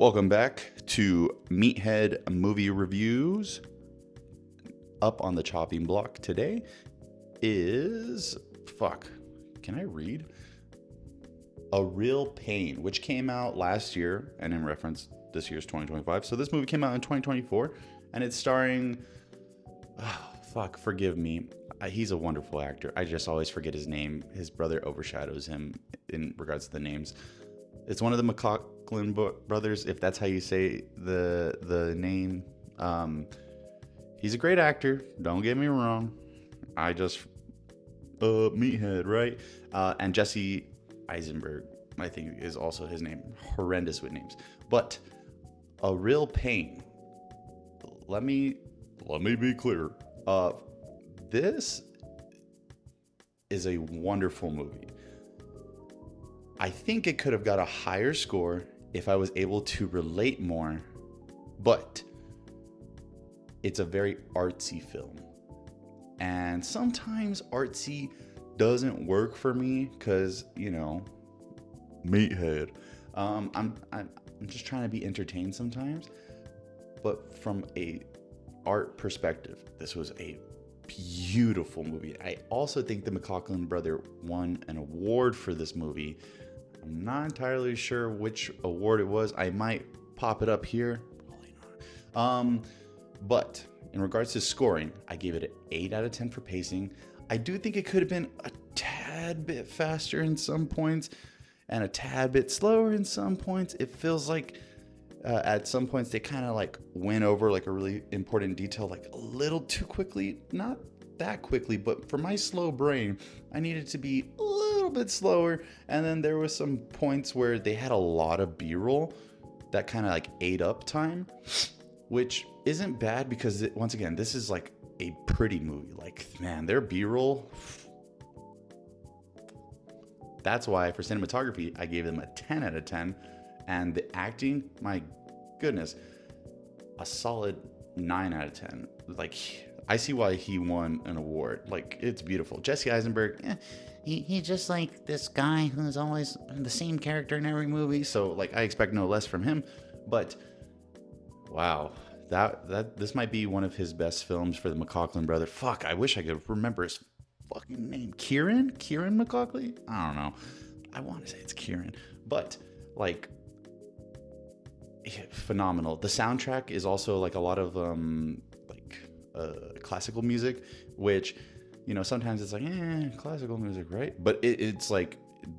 Welcome back to Meathead Movie Reviews. Up on the chopping block today is... Can I read? A Real Pain, which came out last year, and in reference, this year's 2025. So this movie came out in 2024, and it's starring... forgive me. He's a wonderful actor. I just always forget his name. His brother overshadows him in regards to the names. It's one of the McLaughlin brothers, if that's how you say the name. He's a great actor. Don't get me wrong. Meathead, right? And Jesse Eisenberg, I think, is also his name. Horrendous with names. But A Real Pain. Let me be clear. This is a wonderful movie. I think it could have got a higher score if I was able to relate more, but it's a very artsy film. And sometimes artsy doesn't work for me because, Meathead. I'm just trying to be entertained sometimes. But from a art perspective, this was a beautiful movie. I also think the McLaughlin brother won an award for this movie. I'm not entirely sure which award it was. I might pop it up here. Probably not. But in regards to scoring, I gave it an 8 out of 10 for pacing. I do think it could have been a tad bit faster in some points and a tad bit slower in some points. It feels like at some points they kind of went over a really important detail a little too quickly. Not that quickly, but for my slow brain, I needed to be a little bit slower. And then there was some points where they had a lot of B-roll that kind of ate up time, which isn't bad because once again, this is a pretty movie. Their B-roll. That's why for cinematography, I gave them a 10 out of 10. And the acting, my goodness, a solid 9 out of 10. I see why he won an award. It's beautiful. Jesse Eisenberg, he's just this guy who's always the same character in every movie. So I expect no less from him. But wow, this might be one of his best films for the McLaughlin brother. I wish I could remember his fucking name. Kieran McLaughlin? I don't know. I want to say it's Kieran, but phenomenal. The soundtrack is also a lot of classical music, which sometimes it's classical music, right? But it's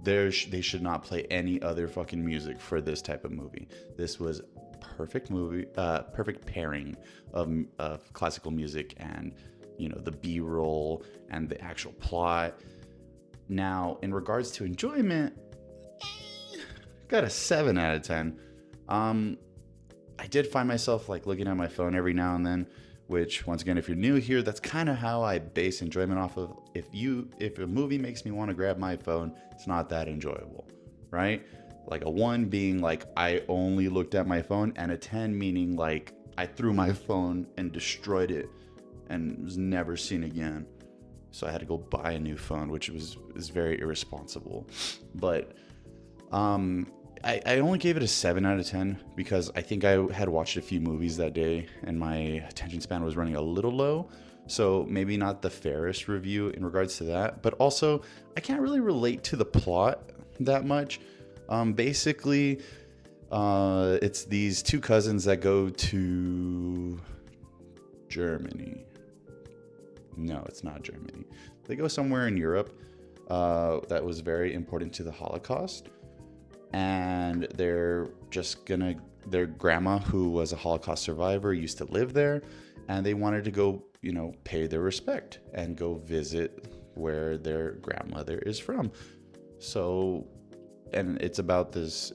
they should not play any other fucking music for this type of movie. This was perfect pairing of classical music and the B-roll and the actual plot. Now, in regards to enjoyment, got a 7 out of 10. I did find myself looking at my phone every now and then, which once again, if you're new here, that's kind of how I base enjoyment off of. If a movie makes me want to grab my phone, it's not that enjoyable, right? A 1 being I only looked at my phone, and a 10 meaning I threw my phone and destroyed it and was never seen again. So I had to go buy a new phone, which is very irresponsible. But I only gave it a 7 out of 10 because I think I had watched a few movies that day and my attention span was running a little low. So maybe not the fairest review in regards to that. But also, I can't really relate to the plot that much. Basically, it's these two cousins that go to Germany. No, it's not Germany. They go somewhere in Europe that was very important to the Holocaust. And their grandma, who was a Holocaust survivor, used to live there, and they wanted to go, pay their respect and go visit where their grandmother is from. So, and it's about this,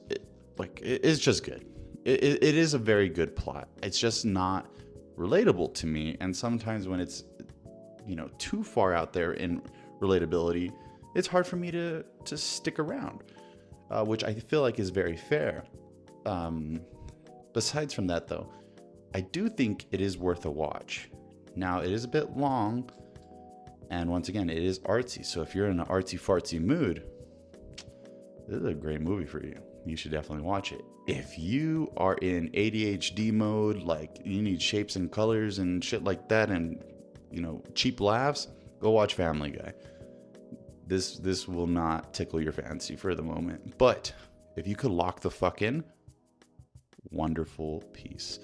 it's just good. It is a very good plot. It's just not relatable to me. And sometimes when it's, too far out there in relatability, it's hard for me to stick around. Which I feel is very fair. Besides from that, though, I do think it is worth a watch. Now, it is a bit long, and once again, it is artsy. So if you're in an artsy-fartsy mood, this is a great movie for you. you should definitely watch it. If you are in ADHD mode, like you need shapes and colors and shit like that, and cheap laughs, go watch Family Guy. This will not tickle your fancy for the moment. But if you could lock the fuck in, wonderful piece.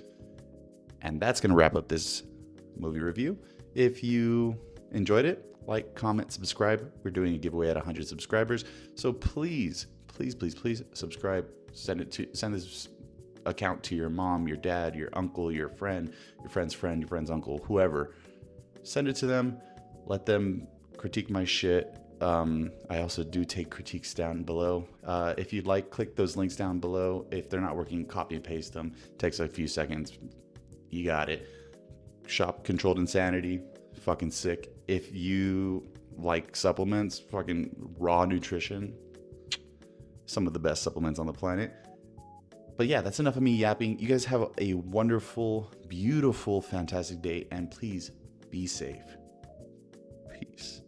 And that's going to wrap up this movie review. If you enjoyed it, like, comment, subscribe. We're doing a giveaway at 100 subscribers. So please subscribe. Send this account to your mom, your dad, your uncle, your friend, your friend's friend, your friend's uncle, whoever. Send it to them. Let them critique my shit. I also do take critiques down below. If you'd like, click those links down below. If they're not working, copy and paste them. Takes a few seconds. You got it. Shop Controlled Insanity. Fucking sick. If you like supplements, fucking raw nutrition, some of the best supplements on the planet. But yeah, that's enough of me yapping. You guys have a wonderful, beautiful, fantastic day, and please be safe. Peace.